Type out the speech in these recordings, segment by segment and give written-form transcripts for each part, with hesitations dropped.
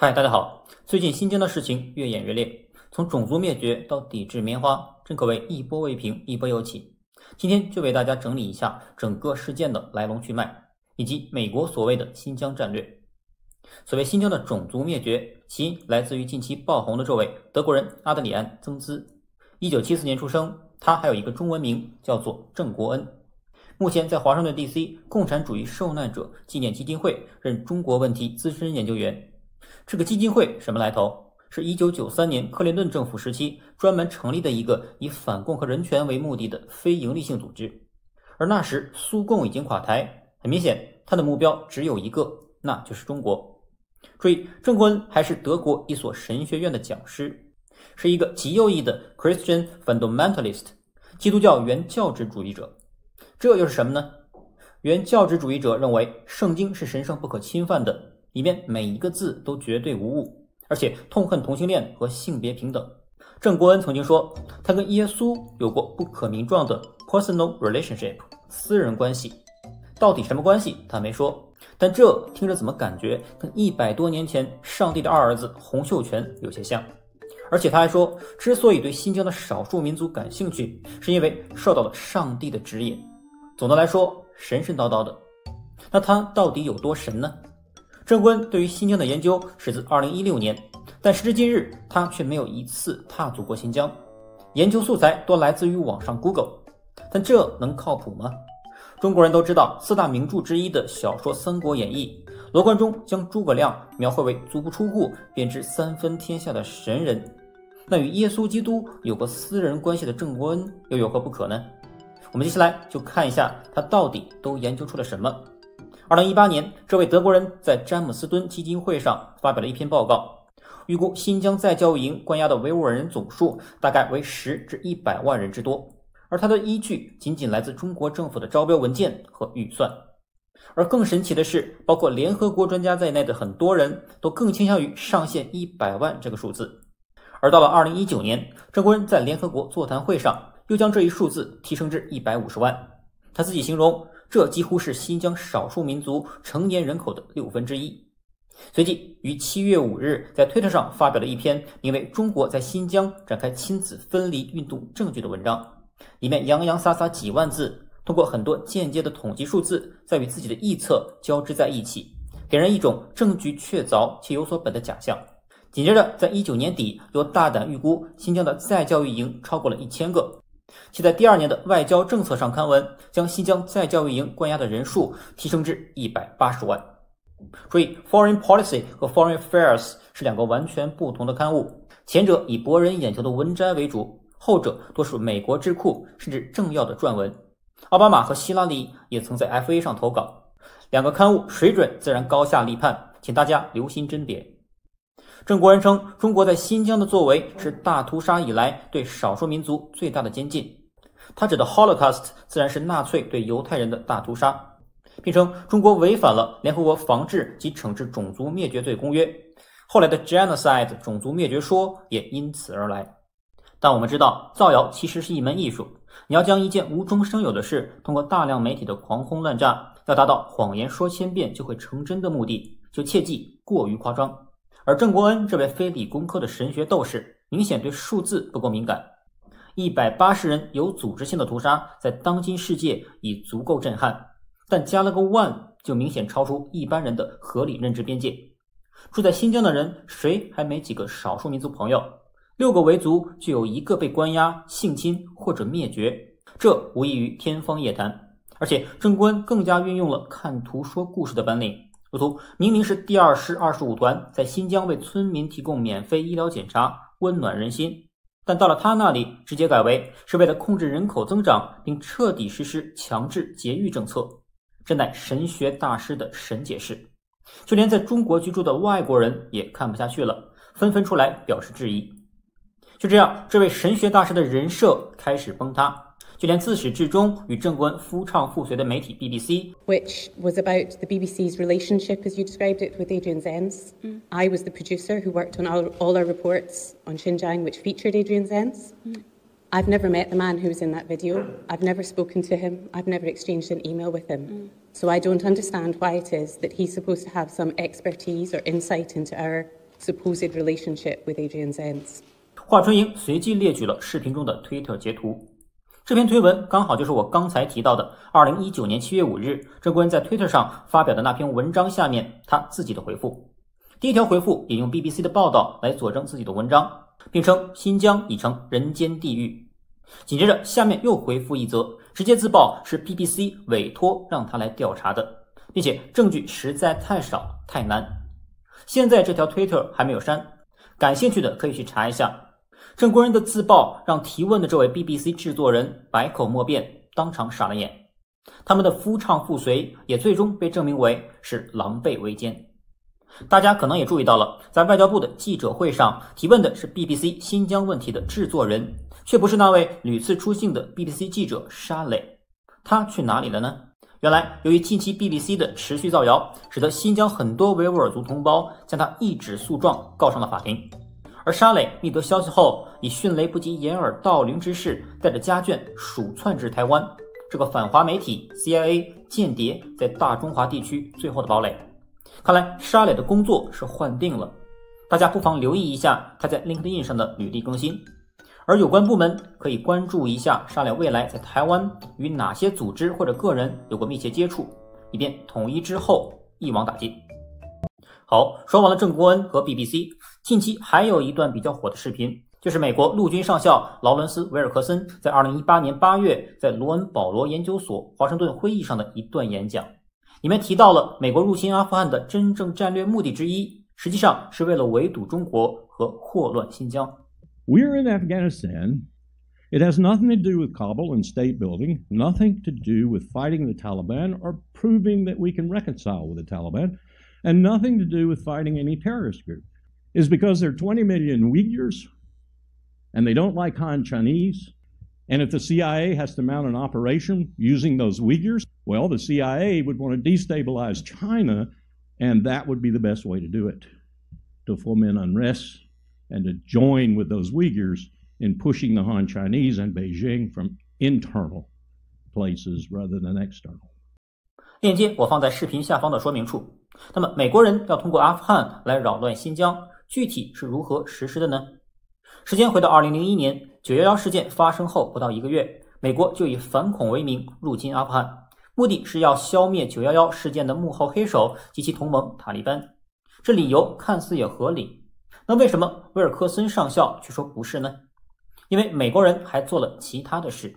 嗨，大家好。最近新疆的事情越演越烈，从种族灭绝到抵制棉花，真可谓一波未平，一波又起。今天就为大家整理一下整个事件的来龙去脉，以及美国所谓的新疆战略。所谓新疆的种族灭绝，起因来自于近期爆红的这位德国人阿德里安·曾兹。1974年出生，他还有一个中文名叫做郑国恩。目前在华盛顿 DC 共产主义受难者纪念基金会任中国问题资深研究员。这个基金会什么来头？是1993年克林顿政府时期专门成立的一个以反共和人权为目的的非营利性组织。而那时苏共已经垮台，很明显他的目标只有一个，那就是中国。注意，郑国恩还是德国一所神学院的讲师，是一个极右翼的 Christian Fundamentalist 基督教原教旨主义者。这又是什么呢？原教旨主义者认为圣经是神圣不可侵犯的，里面每一个字都绝对无误，而且痛恨同性恋和性别平等。郑国恩曾经说，他跟耶稣有过不可名状的 personal relationship 私人关系，到底什么关系他没说，但这听着怎么感觉跟100多年前上帝的二儿子洪秀全有些像。而且他还说，之所以对新疆的少数民族感兴趣，是因为受到了上帝的指引。总的来说，神神叨叨的。那他到底有多神呢？郑国恩对于新疆的研究是自2016年，但时至今日，他却没有一次踏足过新疆。研究素材多来自于网上 Google， 但这能靠谱吗？中国人都知道4大名著之一的小说《三国演义》，罗贯中将诸葛亮描绘为足不出户便知3分天下的神人。那与耶稣基督有过私人关系的郑国恩又有何不可呢？我们接下来就看一下他到底都研究出了什么。2018年，这位德国人在詹姆斯敦基金会上发表了一篇报告，预估新疆再教育营关押的维吾尔人总数大概为10至100万人之多，而他的依据仅仅来自中国政府的招标文件和预算。而更神奇的是，包括联合国专家在内的很多人都更倾向于上限100万这个数字。而到了2019年，郑国恩在联合国座谈会上又将这一数字提升至150万。他自己形容，这几乎是新疆少数民族成年人口的1/6。随即于7月5日在推特上发表了一篇名为《中国在新疆展开亲子分离运动证据》的文章，里面洋洋洒洒几万字，通过很多间接的统计数字，再与自己的臆测交织在一起，给人一种证据确凿且有所本的假象。紧接着在19年底又大胆预估新疆的再教育营超过了1000个，其在第2年的外交政策上刊文，将新疆再教育营关押的人数提升至180万。注意 Foreign Policy 和 Foreign Affairs 是2个完全不同的刊物，前者以博人眼球的文摘为主，后者多属美国智库甚至政要的撰文。奥巴马和希拉里也曾在 FA 上投稿，2个刊物水准自然高下立判，请大家留心甄别。郑国恩称，中国在新疆的作为是大屠杀以来对少数民族最大的监禁，他指的 Holocaust 自然是纳粹对犹太人的大屠杀，并称中国违反了联合国防治及惩治种族灭绝罪公约，后来的 Genocide 种族灭绝说也因此而来。但我们知道，造谣其实是一门艺术，你要将一件无中生有的事通过大量媒体的狂轰滥炸，要达到谎言说千遍就会成真的目的，就切忌过于夸张。而郑国恩这位非理工科的神学斗士，明显对数字不够敏感。180人有组织性的屠杀，在当今世界已足够震撼，但加了个万，就明显超出一般人的合理认知边界。住在新疆的人，谁还没几个少数民族朋友？6个维族就有1个被关押、性侵或者灭绝，这无异于天方夜谭。而且郑国恩更加运用了看图说故事的本领。如图明明是第2师25团在新疆为村民提供免费医疗检查，温暖人心，但到了他那里直接改为是为了控制人口增长并彻底实施强制节育政策，这乃神学大师的神解释。就连在中国居住的外国人也看不下去了，纷纷出来表示质疑。就这样，这位神学大师的人设开始崩塌，就连自始至终与郑国恩夫唱妇随的媒体 BBC, which was about the BBC's relationship, as you described it, with Adrian Zenz. I was the producer who worked on all our reports on Xinjiang, which featured Adrian Zenz. I've never met the man who's in that video. I've never spoken to him. I've never exchanged an email with him. So I don't understand why it is that he's supposed to have some expertise or insight into our supposed relationship with Adrian Zenz. 华春莹随即列举了视频中的推特截图，这篇推文刚好就是我刚才提到的2019年7月5日郑国恩在推特上发表的那篇文章下面他自己的回复。第一条回复引用 BBC 的报道来佐证自己的文章，并称新疆已成人间地狱。紧接着下面又回复一则，直接自曝是 BBC 委托让他来调查的，并且证据实在太少太难。现在这条推特还没有删，感兴趣的可以去查一下。郑国恩的自曝让提问的这位 BBC 制作人百口莫辩，当场傻了眼。他们的夫唱妇随也最终被证明为是狼狈为奸。大家可能也注意到了，在外交部的记者会上提问的是 BBC 新疆问题的制作人，却不是那位屡次出镜的 BBC 记者沙磊。他去哪里了呢？原来由于近期 BBC 的持续造谣，使得新疆很多维吾尔族同胞将他一纸诉状告上了法庭。而沙磊觅得消息后，以迅雷不及掩耳盗铃之势，带着家眷鼠窜至台湾，这个反华媒体 CIA 间谍在大中华地区最后的堡垒。看来沙磊的工作是换定了，大家不妨留意一下他在 LinkedIn 上的履历更新。而有关部门可以关注一下沙磊未来在台湾与哪些组织或者个人有过密切接触，以便统一之后一网打尽。好，说完了郑国恩和 BBC， 近期还有一段比较火的视频，就是美国陆军上校劳伦斯·维尔克森在2018年8月在罗恩保罗研究所华盛顿会议上的一段演讲，里面提到了美国入侵阿富汗的真正战略目的之一，实际上是为了围堵中国和祸乱新疆。We're in Afghanistan. It has nothing to do with Kabul and state building, nothing to do with fighting the Taliban or proving that we can reconcile with the Taliban, and nothing to do with fighting any terrorist group. It's because there are 20 million Uyghurs, and they don't like Han Chinese. And if the CIA has to mount an operation using those Uyghurs, well, the CIA would want to destabilize China, and that would be the best way to do it, to foment unrest and to join with those Uyghurs in pushing the Han Chinese and Beijing from internal places rather than external. 链接我放在视频下方的说明处。那么美国人要通过阿富汗来扰乱新疆，具体是如何实施的呢？时间回到2001年911事件发生后不到1个月，美国就以反恐为名入侵阿富汗，目的是要消灭911事件的幕后黑手及其同盟塔利班。这理由看似也合理，那为什么威尔克森上校却说不是呢？因为美国人还做了其他的事。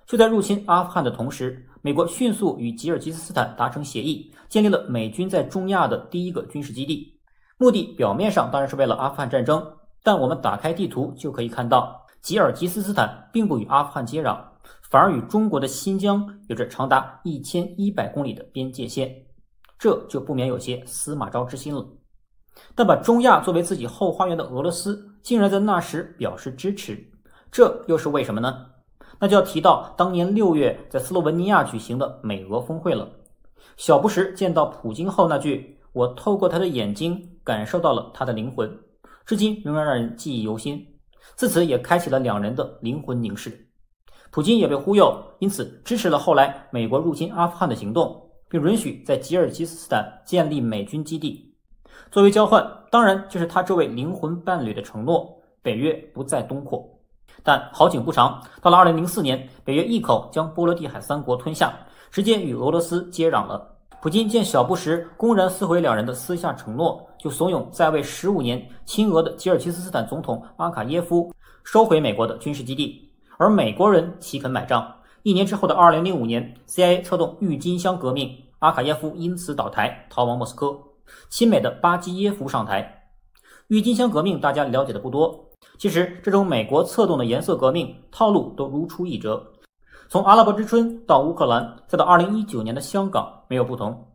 就在入侵阿富汗的同时，美国迅速与吉尔吉斯斯坦达成协议，建立了美军在中亚的第一个军事基地。目的表面上当然是为了阿富汗战争，但我们打开地图就可以看到，吉尔吉斯斯坦并不与阿富汗接壤，反而与中国的新疆有着长达1100公里的边界线，这就不免有些司马昭之心了。但把中亚作为自己后花园的俄罗斯，竟然在那时表示支持，这又是为什么呢？那就要提到当年6月在斯洛文尼亚举行的美俄峰会了。小布什见到普京后那句“我透过他的眼睛感受到了他的灵魂”，至今仍然让人记忆犹新。自此也开启了两人的灵魂凝视。普京也被忽悠，因此支持了后来美国入侵阿富汗的行动，并允许在吉尔吉斯斯坦建立美军基地。作为交换，当然就是他这位灵魂伴侣的承诺，北约不再东扩。但好景不长，到了2004年，北约一口将波罗的海3国吞下，直接与俄罗斯接壤了。普京见小布什公然撕毁两人的私下承诺，就怂恿在位15年亲俄的吉尔吉斯斯坦总统阿卡耶夫收回美国的军事基地，而美国人岂肯买账。1年之后的2005年 CIA 策动郁金香革命，阿卡耶夫因此倒台，逃往莫斯科，亲美的巴基耶夫上台。郁金香革命大家了解的不多，其实这种美国策动的颜色革命套路都如出一辙，从阿拉伯之春到乌克兰，再到2019年的香港没有不同。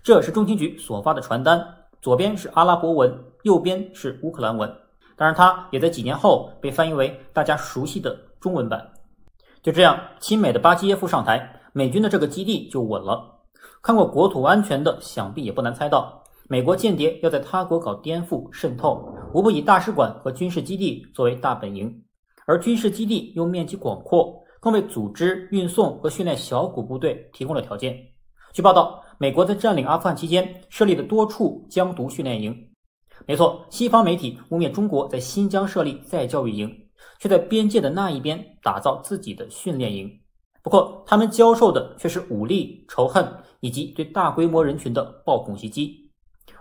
这是中情局所发的传单，左边是阿拉伯文，右边是乌克兰文，当然它也在几年后被翻译为大家熟悉的中文版。就这样，亲美的巴基耶夫上台，美军的这个基地就稳了。看过国土安全的想必也不难猜到，美国间谍要在他国搞颠覆渗透，无不以大使馆和军事基地作为大本营，而军事基地又面积广阔，更为组织、运送和训练小股部队提供了条件。据报道，美国在占领阿富汗期间设立了多处疆独训练营。没错，西方媒体污蔑中国在新疆设立再教育营，却在边界的那一边打造自己的训练营。不过，他们教授的却是武力、仇恨以及对大规模人群的暴恐袭击。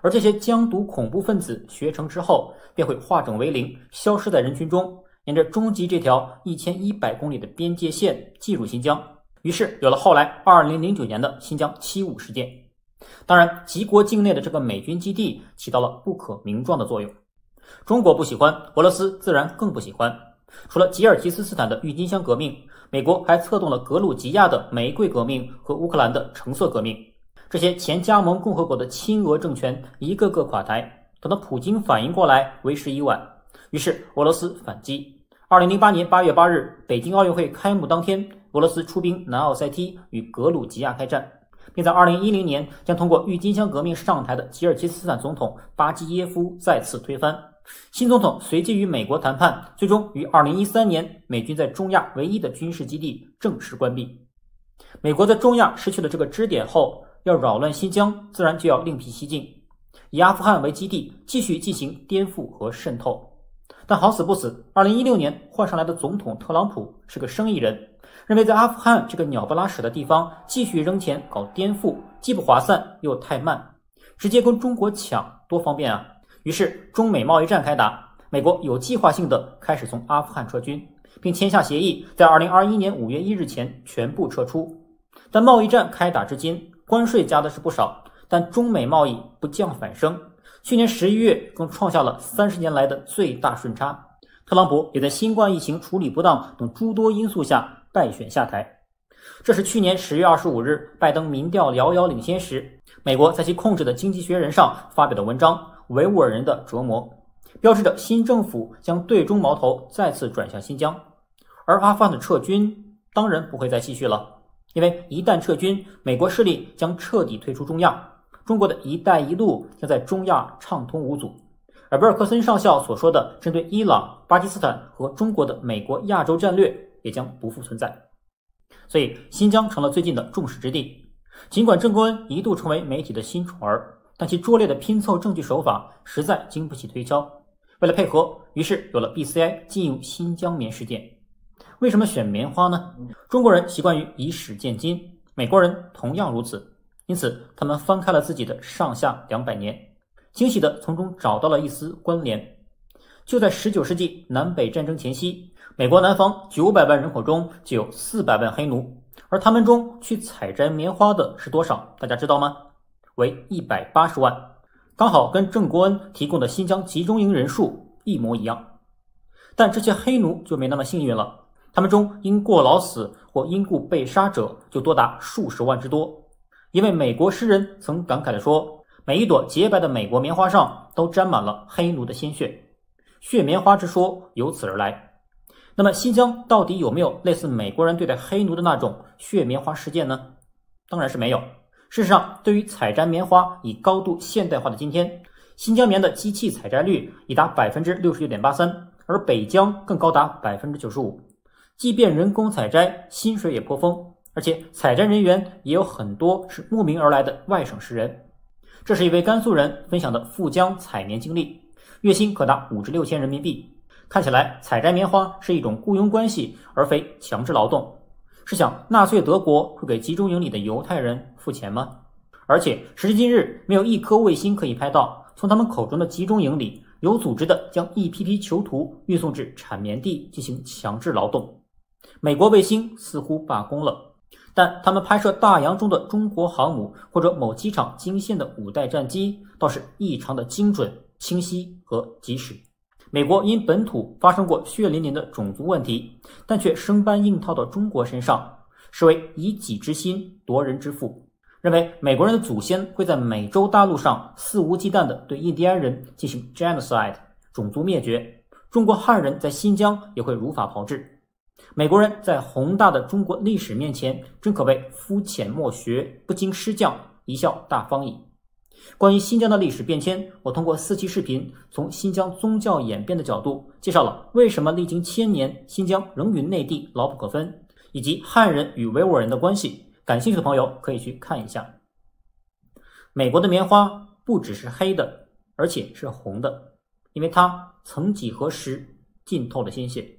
而这些疆独恐怖分子学成之后，便会化整为零，消失在人群中，沿着中极这条1100公里的边界线进入新疆。于是有了后来2009年的新疆7·5事件。当然，极国境内的这个美军基地起到了不可名状的作用。中国不喜欢，俄罗斯自然更不喜欢。除了吉尔吉斯斯坦的郁金香革命，美国还策动了格鲁吉亚的玫瑰革命和乌克兰的橙色革命。这些前加盟共和国的亲俄政权一个个垮台，等到普京反应过来，为时已晚。于是俄罗斯反击。2008年8月8日，北京奥运会开幕当天，俄罗斯出兵南奥塞梯与格鲁吉亚开战，并在2010年将通过郁金香革命上台的吉尔吉斯斯坦总统巴基耶夫再次推翻。新总统随即与美国谈判，最终于2013年美军在中亚唯一的军事基地正式关闭。美国在中亚失去了这个支点后，要扰乱新疆，自然就要另辟蹊径，以阿富汗为基地继续进行颠覆和渗透。但好死不死，2016年换上来的总统特朗普是个生意人，认为在阿富汗这个鸟不拉屎的地方继续扔钱搞颠覆，既不划算又太慢，直接跟中国抢多方便啊！于是中美贸易战开打，美国有计划性的开始从阿富汗撤军，并签下协议，在2021年5月1日前全部撤出。但贸易战开打至今，关税加的是不少，但中美贸易不降反升，去年11月更创下了30年来的最大顺差。特朗普也在新冠疫情处理不当等诸多因素下败选下台。这是去年10月25日拜登民调遥遥领先时，美国在其控制的《经济学人》上发表的文章《维吾尔人的折磨》，标志着新政府将对中矛头再次转向新疆。而阿富汗的撤军当然不会再继续了，因为一旦撤军，美国势力将彻底退出中亚，中国的一带一路将在中亚畅通无阻，而贝尔克森上校所说的针对伊朗、巴基斯坦和中国的美国亚洲战略也将不复存在。所以新疆成了最近的众矢之的。尽管郑国恩一度成为媒体的新宠儿，但其拙劣的拼凑证据手法实在经不起推敲。为了配合，于是有了 BCI 禁用新疆棉事件。为什么选棉花呢？中国人习惯于以史鉴今，美国人同样如此，因此他们翻开了自己的上下200年，惊喜地从中找到了一丝关联。就在19世纪南北战争前夕，美国南方900万人口中就有400万黑奴，而他们中去采摘棉花的是多少？大家知道吗？为180万，刚好跟郑国恩提供的新疆集中营人数一模一样。但这些黑奴就没那么幸运了，他们中因过劳死或因故被杀者就多达数十万之多。一位美国诗人曾感慨地说，每一朵洁白的美国棉花上都沾满了黑奴的鲜血，血棉花之说由此而来。那么新疆到底有没有类似美国人对待黑奴的那种血棉花事件呢？当然是没有。事实上，对于采摘棉花已高度现代化的今天，新疆棉的机器采摘率已达 66.83%， 而北疆更高达 95%。即便人工采摘，薪水也颇丰，而且采摘人员也有很多是慕名而来的外省士人。这是一位甘肃人分享的富疆采棉经历，月薪可达5至6千人民币。看起来采摘棉花是一种雇佣关系，而非强制劳动。试想，纳粹德国会给集中营里的犹太人付钱吗？而且时至今日，没有一颗卫星可以拍到从他们口中的集中营里有组织的将一批批囚徒运送至产棉地进行强制劳动。美国卫星似乎罢工了，但他们拍摄大洋中的中国航母或者某机场惊现的5代战机倒是异常的精准、清晰和及时。美国因本土发生过血淋淋的种族问题，但却生搬硬套到中国身上，视为以己之心夺人之腹，认为美国人的祖先会在美洲大陆上肆无忌惮地对印第安人进行 genocide 种族灭绝，中国汉人在新疆也会如法炮制。美国人在宏大的中国历史面前，真可谓肤浅莫学，不经师匠，贻笑大方矣。关于新疆的历史变迁，我通过4期视频，从新疆宗教演变的角度，介绍了为什么历经1000年，新疆仍与内地牢不可分，以及汉人与维吾尔人的关系。感兴趣的朋友可以去看一下。美国的棉花不只是黑的，而且是红的，因为它曾几何时浸透了鲜血。